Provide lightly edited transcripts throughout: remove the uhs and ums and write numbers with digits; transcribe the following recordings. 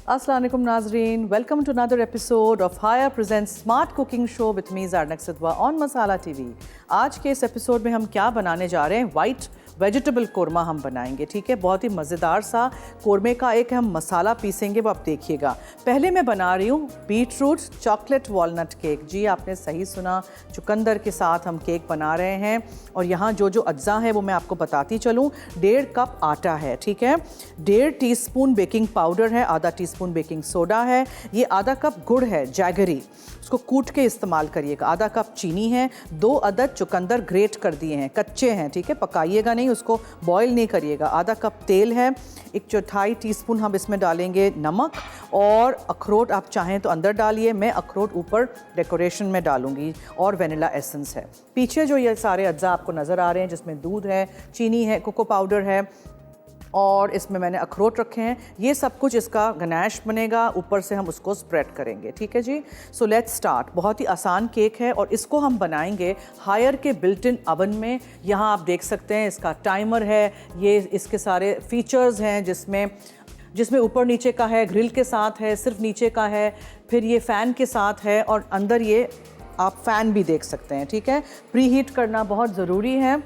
Assalamu alaikum Nazreen. Welcome to another episode of Haya presents Smart Cooking Show with me Zarnak Sidwa on Masala TV. आज के इस episode में हम क्या बनाने जा रहे हैं? वाइट वेजिटेबल कोरमा हम बनाएंगे, ठीक है। बहुत ही मज़ेदार सा कोरमे का एक हम मसाला पीसेंगे, वो आप देखिएगा। पहले मैं बना रही हूँ बीटरूट चॉकलेट वॉलनट केक। जी आपने सही सुना, चुकंदर के साथ हम केक बना रहे हैं। और यहाँ जो जो अज्जा है वो मैं आपको बताती चलूँ। 1.5 कप आटा है, ठीक है। 1.5 टीस्पून बेकिंग पाउडर है, आधा टीस्पून बेकिंग सोडा है, ये आधा कप गुड़ है जैगरी, उसको कूट के इस्तेमाल करिएगा। आधा कप चीनी है, 2 अदद चुकंदर ग्रेट कर दिए हैं, कच्चे हैं, ठीक है, पकाइएगा नहीं, उसको बॉईल नहीं करिएगा। आधा कप तेल है, 1/4 टीस्पून हम इसमें डालेंगे नमक, और अखरोट आप चाहें तो अंदर डालिए, मैं अखरोट ऊपर डेकोरेशन में डालूंगी, और वेनिला एसेंस है। पीछे जो ये सारे अज्जा आपको नज़र आ रहे हैं जिसमें दूध है, चीनी है, कोको पाउडर है, और इसमें मैंने अखरोट रखे हैं, ये सब कुछ इसका गनाश बनेगा। ऊपर से हम उसको स्प्रेड करेंगे, ठीक है जी। So let's start. बहुत ही आसान केक है और इसको हम बनाएंगे हायर के बिल्ट इन अवन में। यहाँ आप देख सकते हैं इसका टाइमर है, ये इसके सारे फीचर्स हैं जिसमें ऊपर नीचे का है, ग्रिल के साथ है, सिर्फ नीचे का है, फिर ये फ़ैन के साथ है, और अंदर ये आप फ़ैन भी देख सकते हैं, ठीक है। प्री हीट करना बहुत ज़रूरी है,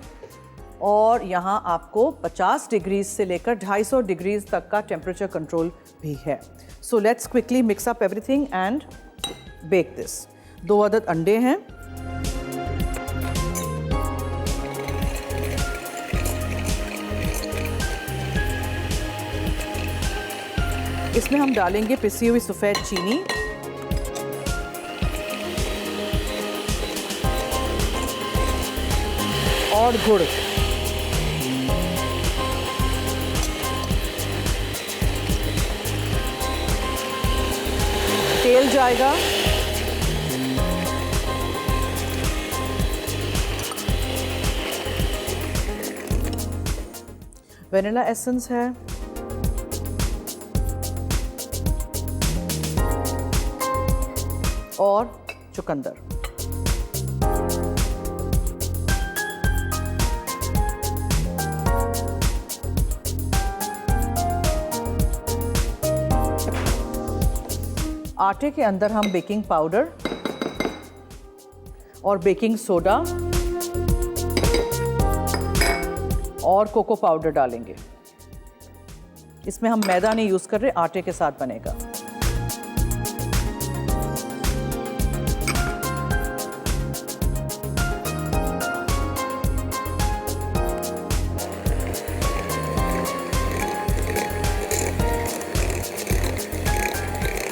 और यहाँ आपको 50 डिग्रीज से लेकर 250 डिग्रीज तक का टेम्परेचर कंट्रोल भी है। So let's quickly mix up everything and bake this. 2 अदद अंडे हैं, इसमें हम डालेंगे पिसी हुई सफ़ेद चीनी, और गुड़। तेल जाएगा, वेनिला एसेंस है, और चुकंदर। आटे के अंदर हम बेकिंग पाउडर और बेकिंग सोडा और कोको पाउडर डालेंगे। इसमें हम मैदा नहीं यूज़ कर रहे, आटे के साथ बनेगा।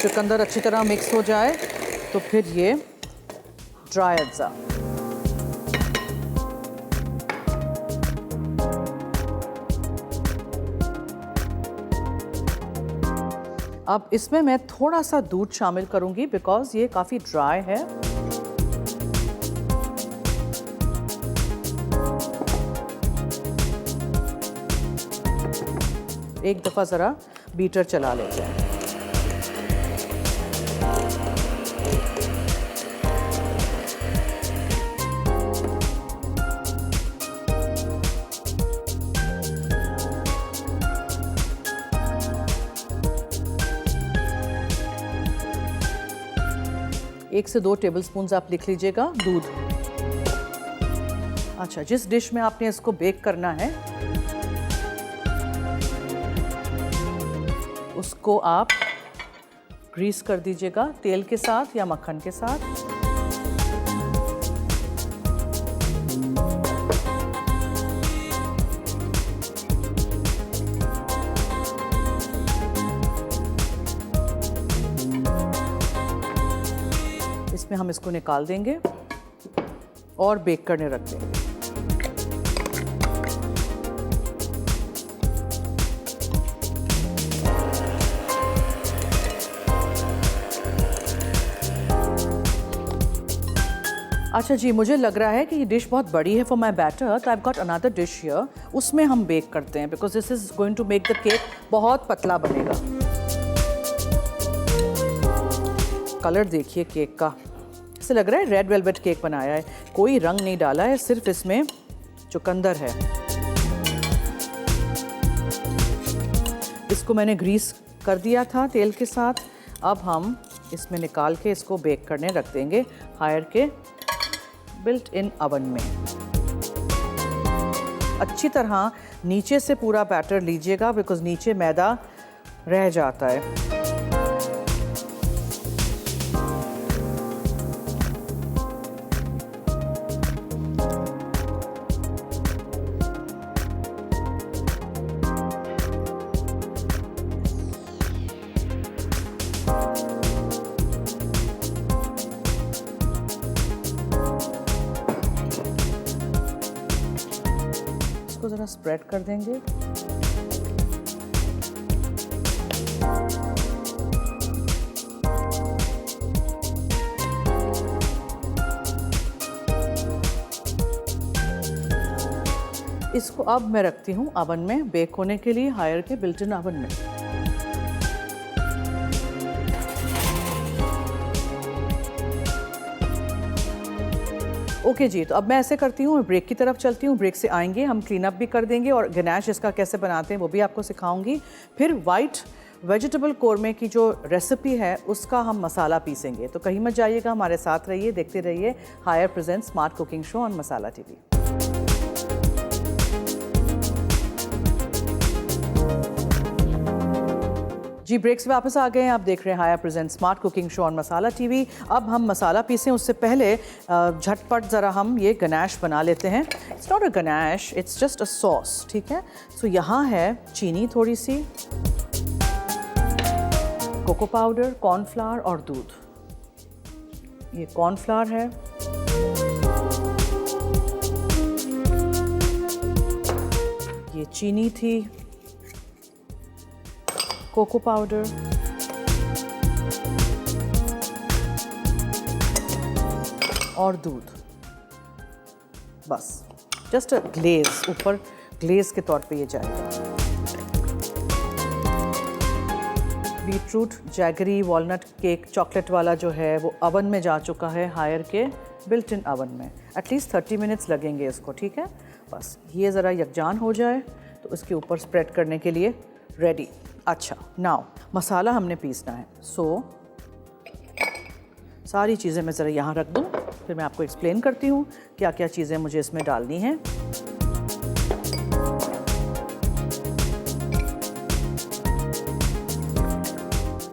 चुकंदर अच्छी तरह मिक्स हो जाए तो फिर ये ड्राई अज्जा। अब इसमें मैं थोड़ा सा दूध शामिल करूंगी बिकॉज ये काफ़ी ड्राई है। एक दफ़ा ज़रा बीटर चला लेते हैं। एक से 2 टेबलस्पून आप लिख लीजिएगा दूध। अच्छा, जिस डिश में आपने इसको बेक करना है उसको आप ग्रीस कर दीजिएगा तेल के साथ या मक्खन के साथ। इसमें हम इसको निकाल देंगे और बेक करने रख देंगे। अच्छा जी, मुझे लग रहा है कि ये डिश बहुत बड़ी है फॉर माई बैटर, तो I have got another dish here, उसमें हम बेक करते हैं because this is going to make the cake बहुत पतला बनेगा। कलर देखिए केक का, ऐसे लग रहा है रेड वेलवेट केक बनाया है, कोई रंग नहीं डाला है, सिर्फ इसमें चुकंदर है। इसको मैंने ग्रीस कर दिया था तेल के साथ। अब हम इसमें निकाल के इसको बेक करने रख देंगे हायर के बिल्ट इन ओवन में। अच्छी तरह नीचे से पूरा बैटर लीजिएगा बिकॉज नीचे मैदा रह जाता है। इसको ज़रा स्प्रेड कर देंगे। इसको अब मैं रखती हूँ ओवन में बेक होने के लिए, हायर के बिल्ट इन ओवन में। ओके जी, तो अब मैं ऐसे करती हूँ, ब्रेक की तरफ चलती हूँ। ब्रेक से आएंगे हम क्लीन अप भी कर देंगे और गनाश इसका कैसे बनाते हैं वो भी आपको सिखाऊंगी। फिर वाइट वेजिटेबल कोरमे की जो रेसिपी है उसका हम मसाला पीसेंगे। तो कहीं मत जाइएगा, हमारे साथ रहिए, देखते रहिए Haier present smart cooking show on Masala TV. जी, ब्रेक से वापस आ गए हैं। आप देख रहे हैं Haier present smart cooking show on Masala TV. अब हम मसाला पीसें उससे पहले झटपट ज़रा हम ये गनाश बना लेते हैं। It's not a ganache, it's just a sauce, ठीक है। सो यहाँ है चीनी थोड़ी सी, कोको पाउडर, कॉर्नफ्लावर और दूध। ये कॉर्नफ्लावर है, ये चीनी थी, कोको पाउडर, और दूध। बस जस्ट अ ग्लेज, ऊपर ग्लेज के तौर पे ये जाएगा। Beetroot jaggery walnut cake chocolate वाला जो है वो ओवन में जा चुका है, हायर के बिल्ट इन ओवन में। एटलीस्ट 30 मिनट्स लगेंगे इसको, ठीक है। बस ये ज़रा यकजान हो जाए तो इसके ऊपर स्प्रेड करने के लिए रेडी। अच्छा, नाउ मसाला हमने पीसना है। सारी चीज़ें मैं ज़रा यहाँ रख दूँ, फिर मैं आपको एक्सप्लेन करती हूँ क्या क्या चीज़ें मुझे इसमें डालनी हैं।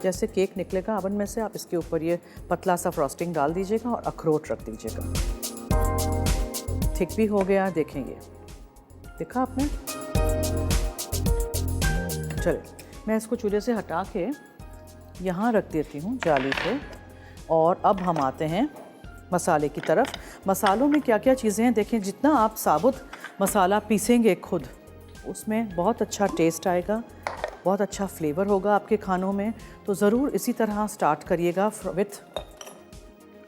जैसे केक निकलेगा ओवन में से, आप इसके ऊपर ये पतला सा फ्रॉस्टिंग डाल दीजिएगा और अखरोट रख दीजिएगा। थिक भी हो गया, देखेंगे, देखा आपने। चलिए, मैं इसको चूल्हे से हटा के यहाँ रख देती हूँ जाली पे। और अब हम आते हैं मसाले की तरफ। मसालों में क्या क्या चीज़ें हैं देखें। जितना आप साबुत मसाला पीसेंगे खुद, उसमें बहुत अच्छा टेस्ट आएगा, बहुत अच्छा फ्लेवर होगा आपके खानों में। तो ज़रूर इसी तरह स्टार्ट करिएगा विथ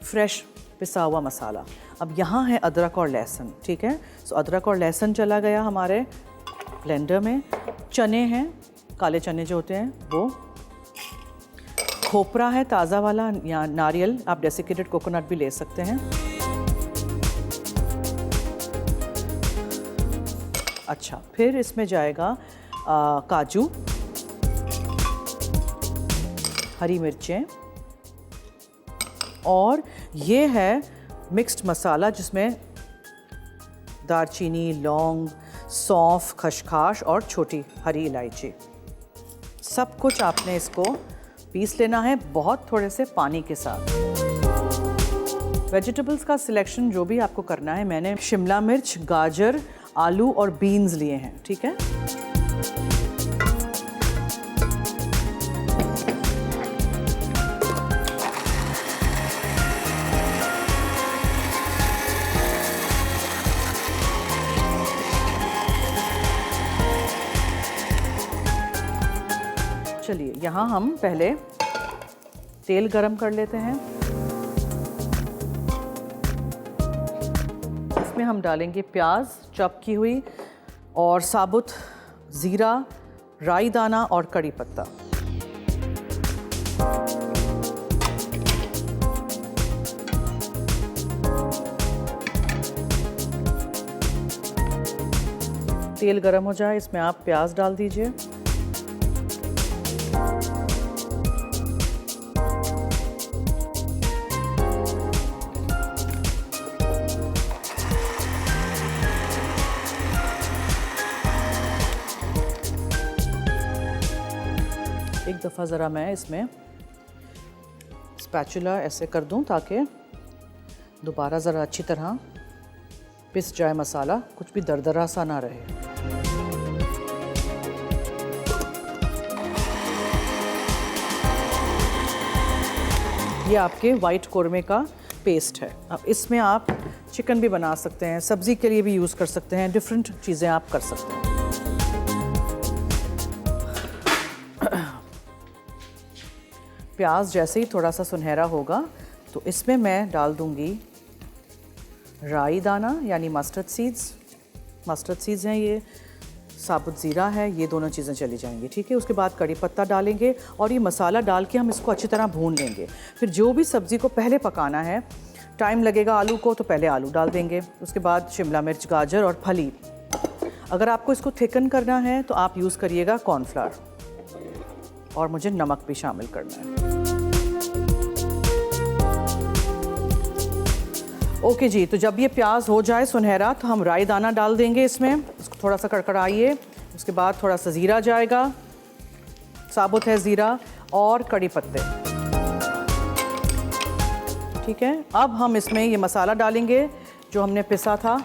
फ्रेश पिसा हुआ मसाला। अब यहाँ है अदरक और लहसुन, ठीक है। सो अदरक और लहसुन चला गया हमारे ब्लेंडर में। चने हैं, काले चने जो होते हैं वो। खोपरा है ताज़ा वाला या नारियल, आप डेसिकेटेड कोकोनट भी ले सकते हैं। अच्छा, फिर इसमें जाएगा काजू, हरी मिर्चें, और ये है मिक्स्ड मसाला जिसमें दालचीनी, लौंग, सौंफ, खसखस और छोटी हरी इलायची। सब कुछ आपने इसको पीस लेना है बहुत थोड़े से पानी के साथ। वेजिटेबल्स का सिलेक्शन जो भी आपको करना है, मैंने शिमला मिर्च, गाजर, आलू और बीन्स लिए हैं, ठीक है। चलिए, यहाँ हम पहले तेल गरम कर लेते हैं। इसमें हम डालेंगे प्याज चॉप की हुई, और साबुत ज़ीरा, राई दाना और कड़ी पत्ता। तेल गरम हो जाए, इसमें आप प्याज डाल दीजिए। दफ़ा ज़रा मैं इसमें स्पैचुला ऐसे कर दूं ताकि दोबारा ज़रा अच्छी तरह पिस जाए मसाला, कुछ भी दरदरा सा ना रहे। ये आपके वाइट कोरमे का पेस्ट है। अब इसमें आप चिकन भी बना सकते हैं, सब्ज़ी के लिए भी यूज़ कर सकते हैं, डिफरेंट चीज़ें आप कर सकते हैं। प्याज जैसे ही थोड़ा सा सुनहरा होगा तो इसमें मैं डाल दूंगी राई दाना यानी मस्टर्ड सीड्स हैं ये, साबुत ज़ीरा है, ये दोनों चीज़ें चली जाएंगी, ठीक है। उसके बाद कड़ी पत्ता डालेंगे और ये मसाला डाल के हम इसको अच्छी तरह भून लेंगे। फिर जो भी सब्ज़ी को पहले पकाना है, टाइम लगेगा आलू को, तो पहले आलू डाल देंगे, उसके बाद शिमला मिर्च, गाजर और फली। अगर आपको इसको थिकन करना है तो आप यूज़ करिएगा कॉर्नफ्लावर, और मुझे नमक भी शामिल करना है। ओके जी, तो जब ये प्याज हो जाए सुनहरा तो हम राई दाना डाल देंगे इसमें, इसको थोड़ा सा कड़कड़ाइए। उसके बाद थोड़ा सा ज़ीरा जाएगा, साबुत है ज़ीरा, और कड़ी पत्ते, ठीक है। अब हम इसमें ये मसाला डालेंगे जो हमने पिसा था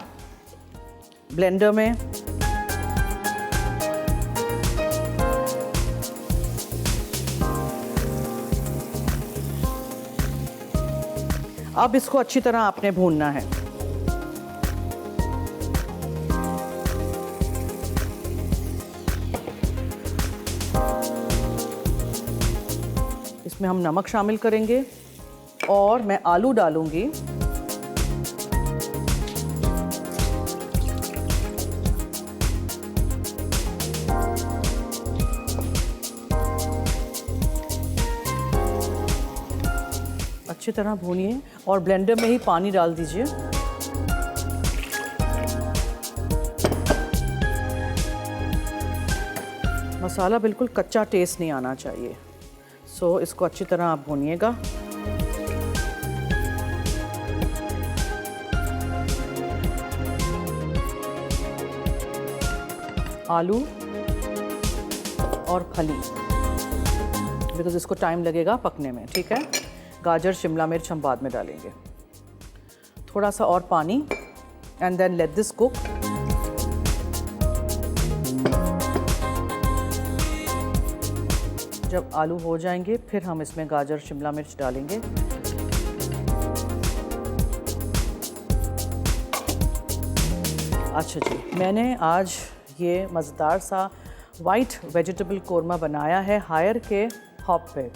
ब्लेंडर में। अब इसको अच्छी तरह आपने भूनना है। इसमें हम नमक शामिल करेंगे और मैं आलू डालूंगी। अच्छी तरह भूनिए और ब्लेंडर में ही पानी डाल दीजिए। मसाला बिल्कुल कच्चा टेस्ट नहीं आना चाहिए, सो इसको अच्छी तरह आप भूनिएगा। आलू और फली, बिकॉज इसको टाइम लगेगा पकने में, ठीक है। गाजर, शिमला मिर्च हम बाद में डालेंगे। थोड़ा सा और पानी, and then let this cook. जब आलू हो जाएंगे फिर हम इसमें गाजर, शिमला मिर्च डालेंगे। अच्छा जी, मैंने आज ये मज़ेदार सा वाइट वेजिटेबल कोरमा बनाया है हायर के हॉब पे।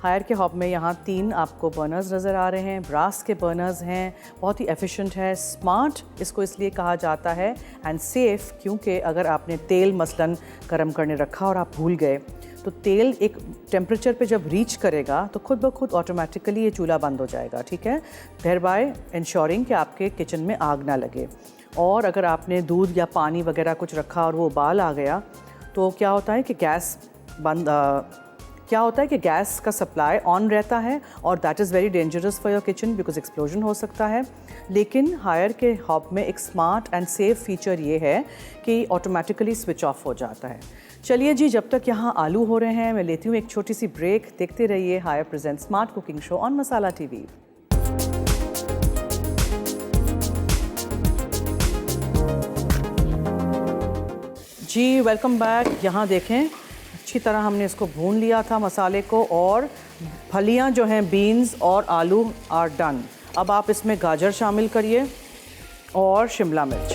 हायर के हॉब में यहाँ 3 आपको बर्नर्स नज़र आ रहे हैं, ब्रास के बर्नर्स हैं, बहुत ही एफिशिएंट है। स्मार्ट इसको इसलिए कहा जाता है एंड सेफ़, क्योंकि अगर आपने तेल मसलन गर्म करने रखा और आप भूल गए तो तेल एक टेम्परेचर पे जब रीच करेगा तो खुद ब खुद ऑटोमेटिकली ये चूल्हा बंद हो जाएगा, ठीक है। देयरबाय इंश्योरिंग कि आपके किचन में आग ना लगे। और अगर आपने दूध या पानी वगैरह कुछ रखा और वो उबाल आ गया तो क्या होता है कि गैस का सप्लाई ऑन रहता है और that is very dangerous for your kitchen because explosion हो सकता है। लेकिन हायर के हॉब में एक स्मार्ट एंड सेफ फीचर ये है कि ऑटोमेटिकली स्विच ऑफ हो जाता है। चलिए जी, जब तक यहाँ आलू हो रहे हैं मैं लेती हूँ एक छोटी सी ब्रेक। देखते रहिए Haier present smart cooking show on Masala TV. जी वेलकम बैक। यहाँ देखें, अच्छी तरह हमने इसको भून लिया था मसाले को, और फलियाँ जो हैं बीन्स और आलू आर डन। अब आप इसमें गाजर शामिल करिए और शिमला मिर्च।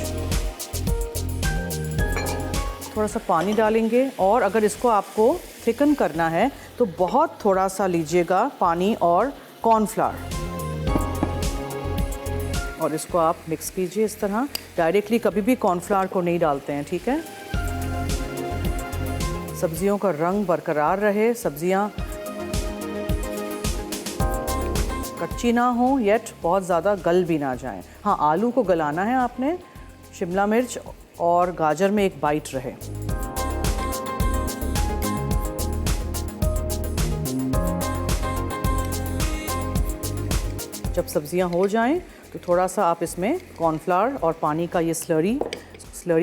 थोड़ा सा पानी डालेंगे, और अगर इसको आपको थिकन करना है तो बहुत थोड़ा सा लीजिएगा पानी और कॉर्नफ्लावर, और इसको आप मिक्स कीजिए इस तरह। डायरेक्टली कभी भी कॉर्नफ्लावर को नहीं डालते हैं, ठीक है। सब्जियों का रंग बरकरार रहे, सब्जियां कच्ची ना हो येट बहुत ज़्यादा गल भी ना जाएं। हाँ, आलू को गलाना है आपने, शिमला मिर्च और गाजर में एक बाइट रहे। जब सब्जियां हो जाएं तो थोड़ा सा आप इसमें कॉर्नफ्लावर और पानी का ये स्लरी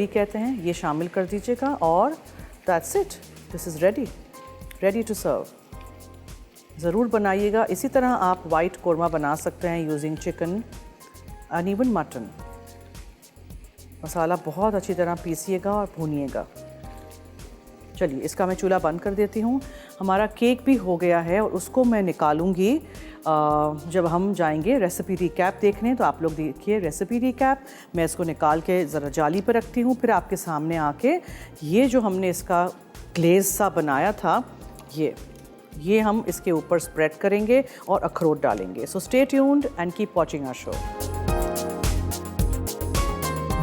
कहते हैं, ये शामिल कर दीजिएगा, और that's it, this is ready. Ready to serve. ज़रूर बनाइएगा। इसी तरह आप वाइट कोरमा बना सकते हैं using chicken and even mutton. Masala बहुत अच्छी तरह पीसिएगा और भूनिएगा। चलिए इसका मैं चूल्हा बंद कर देती हूँ। हमारा केक भी हो गया है और उसको मैं निकालूंगी जब हम जाएंगे रेसिपी रिकैप देखने। तो आप लोग देखिए रेसिपी रिकैप। मैं इसको निकाल के ज़रा जाली पर रखती हूँ, फिर आपके सामने आके ये जो हमने इसका ग्लेज सा बनाया था ये हम इसके ऊपर स्प्रेड करेंगे और अखरोट डालेंगे। So stay tuned and keep watching our show.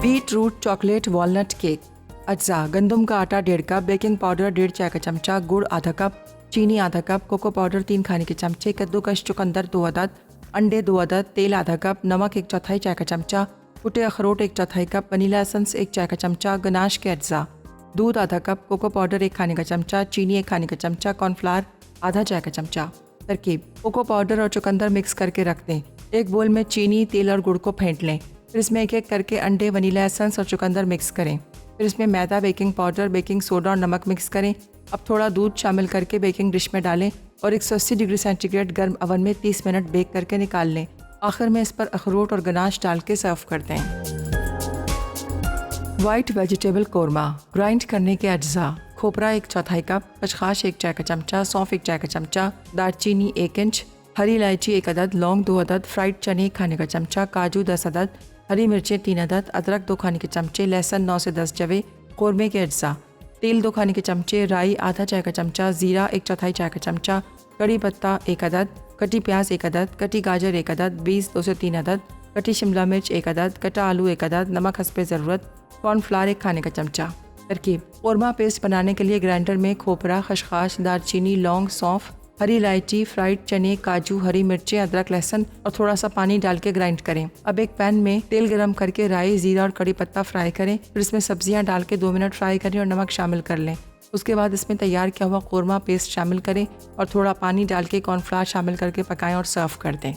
Beetroot chocolate walnut cake. अज्जा: गंदम का आटा 1.5 कप, बेकिंग पाउडर 1.5 चाय का चमचा, गुड़ आधा कप, चीनी आधा कप, कोको पाउडर 3 खाने के चमचे, कद्दूकस चुकंदर 2 अदद, अंडे 2 अदद, तेल आधा कप, नमक 1/4 चाय का चमचा, कुटे अखरोट 1/4 कप, वनीला एसेंस 1 चाय का चमचा, गनाश के अज्जा, दूध आधा कप, कोको पाउडर 1 खाने का चमचा, चीनी 1 खाने का चमचा, कॉर्नफ्लावर आधा चाय का चमचा। तरकीब: कोको पाउडर और चुकंदर मिक्स करके रख दें। एक बोल में चीनी, तेल और गुड़ को फेंट लें। फिर इसमें एक एक करके अंडे, वनीला एसेंस और चुकंदर मिक्स करें। फिर इसमें मैदा, बेकिंग पाउडर, बेकिंग सोडा और नमक मिक्स करें। अब थोड़ा दूध शामिल करके बेकिंग डिश में डालें और 180 डिग्री सेंटीग्रेड गर्म ओवन में 30 मिनट बेक करके निकाल लें। आखिर में इस पर अखरोट और गनाश डाल के सर्व कर दें। White vegetable korma. ग्राइंड करने के अज्जा: खोपरा 1/4 कप, खसखस 1 चाय का चमचा, सौंफ 1 चाय का चमचा, दालचीनी 1 इंच, हरी इलायची 1 अदद, लौंग 2 अदद, फ्राइड चने 1 खाने का चमचा, काजू 10 अदद, हरी मिर्चें 3 अदद, अदरक 2 खाने के चमचे, लहसुन 9 से 10 जवे। कोरमे के अज्जा: तेल 2 खाने के चमचे, राई आधा चाय का चमचा, ज़ीरा 1/4 चाय का चमचा, कड़ी पत्ता 1 अदद, कटी प्याज 1 अदद, कटी गाजर 1 अदद, बीज 2 से 3 अदद, कटी शिमला मिर्च 1 अदद, कटा आलू 1 अदद, नमक हस्बे ज़रूरत, कॉर्नफ्लावर 1 खाने का चमचा। तरकीब: कोरमा पेस्ट बनाने के लिए ग्राइंडर में खोपरा, खसखस, दालचीनी, लौंग, सौंफ, हरी इलायची, फ्राइड चने, काजू, हरी मिर्चें, अदरक, लहसुन और थोड़ा सा पानी डाल के ग्राइंड करें। अब एक पैन में तेल गरम करके राई, जीरा और कड़ी पत्ता फ्राई करें। फिर इसमें सब्जियां डाल के 2 मिनट फ्राई करें और नमक शामिल कर लें। उसके बाद इसमें तैयार किया हुआ कोरमा पेस्ट शामिल करें और थोड़ा पानी डाल के कॉर्नफ्लावर शामिल करके पकाएं और सर्व कर दें।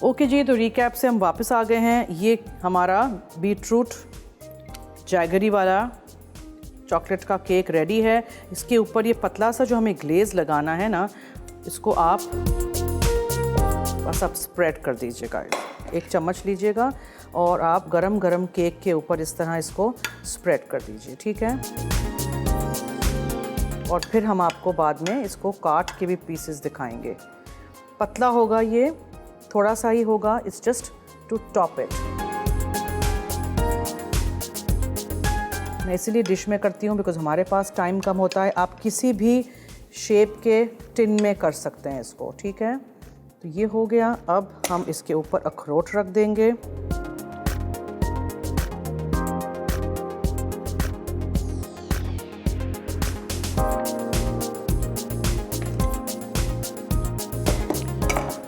ओके जी, तो रिकैप से हम वापस आ गए हैं। ये हमारा बीटरूट जैगरी वाला चॉकलेट का केक रेडी है। इसके ऊपर ये पतला सा जो हमें ग्लेज लगाना है ना, इसको आप बस आप स्प्रेड कर दीजिएगा। 1 चम्मच लीजिएगा और आप गरम गरम केक के ऊपर इस तरह इसको स्प्रेड कर दीजिए, ठीक है। और फिर हम आपको बाद में इसको काट के भी पीसेस दिखाएंगे। पतला होगा ये, थोड़ा सा ही होगा, it's just to top it. मैं इसीलिए डिश में करती हूँ बिकॉज हमारे पास टाइम कम होता है। आप किसी भी शेप के टिन में कर सकते हैं इसको, ठीक है। तो ये हो गया। अब हम इसके ऊपर अखरोट रख देंगे।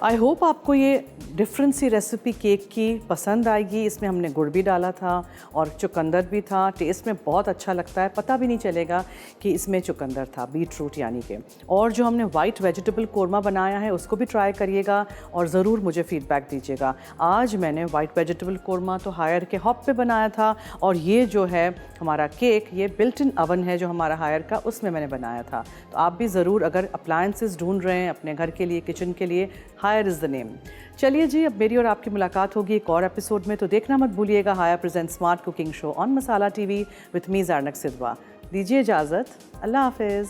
आई होप आपको ये डिफरेंट सी रेसिपी केक की पसंद आएगी। इसमें हमने गुड़ भी डाला था और चुकंदर भी था। टेस्ट में बहुत अच्छा लगता है, पता भी नहीं चलेगा कि इसमें चुकंदर था, बीटरूट यानी कि। और जो हमने वाइट वेजिटेबल कोरमा बनाया है उसको भी ट्राई करिएगा और ज़रूर मुझे फीडबैक दीजिएगा। आज मैंने वाइट वेजिटेबल कोरमा तो हायर के हॉप पे बनाया था और ये जो है हमारा केक, ये बिल्ट इन ओवन है जो हमारा हायर का, उसमें मैंने बनाया था। तो आप भी ज़रूर अगर अप्लायंसेस ढूंढ रहे हैं अपने घर के लिए, किचन के लिए, हायर इज़ द नेम। चलिए जी, अब मेरी और आपकी मुलाकात होगी एक और एपिसोड में। तो देखना मत भूलिएगा Haier present smart cooking show on Masala TV with me Zarnak Sidhwa. दीजिए इजाज़त। अल्लाह हाफिज़।